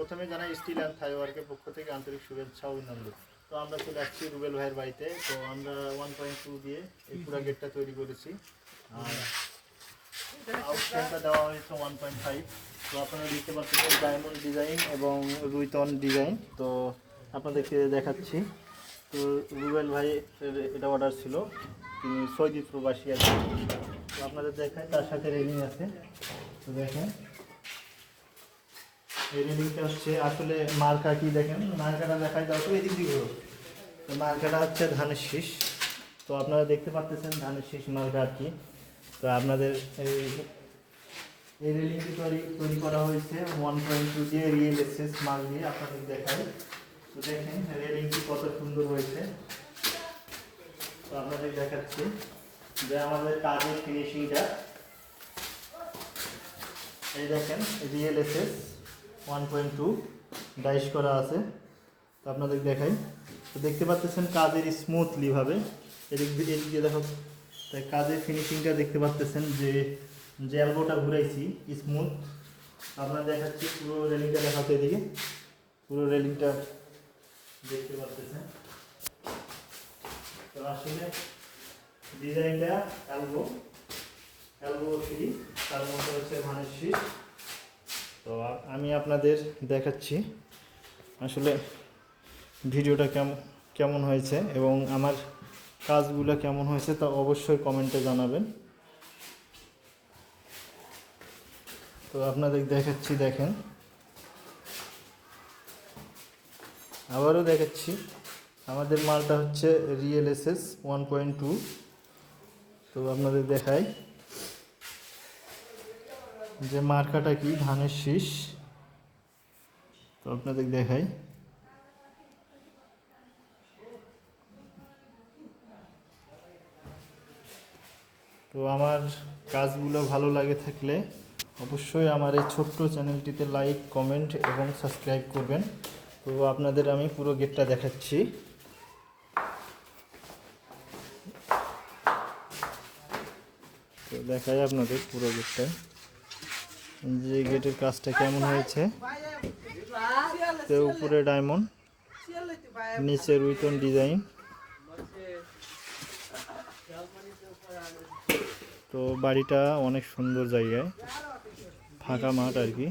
প্রথমে জানাই steel and থাই ওয়ার্কের পক্ষ থেকে আন্তরিক শুভেচ্ছা ও অভিনন্দন। তো আমরা চলে আসছি রুবেল ভাইয়ের বাড়িতে। তো আমরা 1.2 দিয়ে এই পুরো গেটটা তৈরি করেছি, আর আউটস্ট্যান্ডটা দেওয়া হয়েছে 1.5। তো আপনারা দেখতে পাচ্ছেন ডায়মন্ড ডিজাইন এবং রুইতন ডিজাইন। তো আপনাদেরকে দেখাচ্ছি। তো রুবেল ভাই এটা অর্ডার ছিল, তিনি সৌদি প্রবাসী আর কি। তো আপনাদের দেখায়, তার সাথে রেলিং আছে। তো দেখেন এই রেলিংটা হচ্ছে আসলে মার্কা কি দেখেন, মার্কাটা দেখায় দাও তো এদিক দিকে। তো মার্কাটা হচ্ছে ধানের শীষ। তো আপনারা দেখতে পাচ্ছেন ধানের শীষ মার্কা আর কি। তো আপনাদের এই রেলিংটি তৈরি করা হয়েছে 1.2 দিয়ে রিয়েল এক্সেস মাল দিয়ে। আপনাদের দেখাই, তো দেখেন রেলিংটি কত সুন্দর হয়েছে। তো আপনাদের দেখাচ্ছি যে আমাদের কাজের ফিনিশিংটা এই দেখেন, রিয়েল এক্সেস 1.2 ডাইস করা আছে। তো আপনাদের দেখাই, তো দেখতে পাচ্ছেন কাজের স্মুথলিভাবে এদিক দিয়ে দেখো, তাই কাজের ফিনিশিংটা দেখতে পাচ্ছেন যে এলবোটা ঘুরাইছি স্মুথ। আপনার দেখাচ্ছি পুরো রেলিংটা দেখাতে, এদিকে পুরো রেলিংটা দেখতে পাচ্ছেন। তো আসলে ডিজাইনটা এলবো ফ্রি, তার মধ্যে হচ্ছে ধানের শীষ। তো আমি আপনাদের দেখাচ্ছি আসলে ভিডিওটা কেমন হয়েছে এবং আমার কাজগুলো কেমন হয়েছে, তা অবশ্যই কমেন্টে জানাবেন। তো আপনাদের দেখাচ্ছি, দেখেন আবারও দেখাচ্ছি, আমাদের মালটা হচ্ছে রিয়েল এসএস 1.2। তো আপনাদের দেখাই যে মার্কাটা কি, ধানের শীষ। তো আপনাদের দেখাই, তো আমার কাজগুলো ভালো লাগে থাকলে অবশ্যই আমার এই ছোট্ট চ্যানেলটিতে লাইক, কমেন্ট এবং সাবস্ক্রাইব করবেন। তো আপনাদের আমি পুরো গেটটা দেখাচ্ছি। তো দেখাই আপনাদের পুরো গেটটা, যে গেটের কাজটা কেমন হয়েছে। তো উপরে ডায়মন্ড, নিচে রুইতন ডিজাইন। তো বাড়িটা অনেক সুন্দর জায়গায়, ফাঁকা মাঠ আর কি।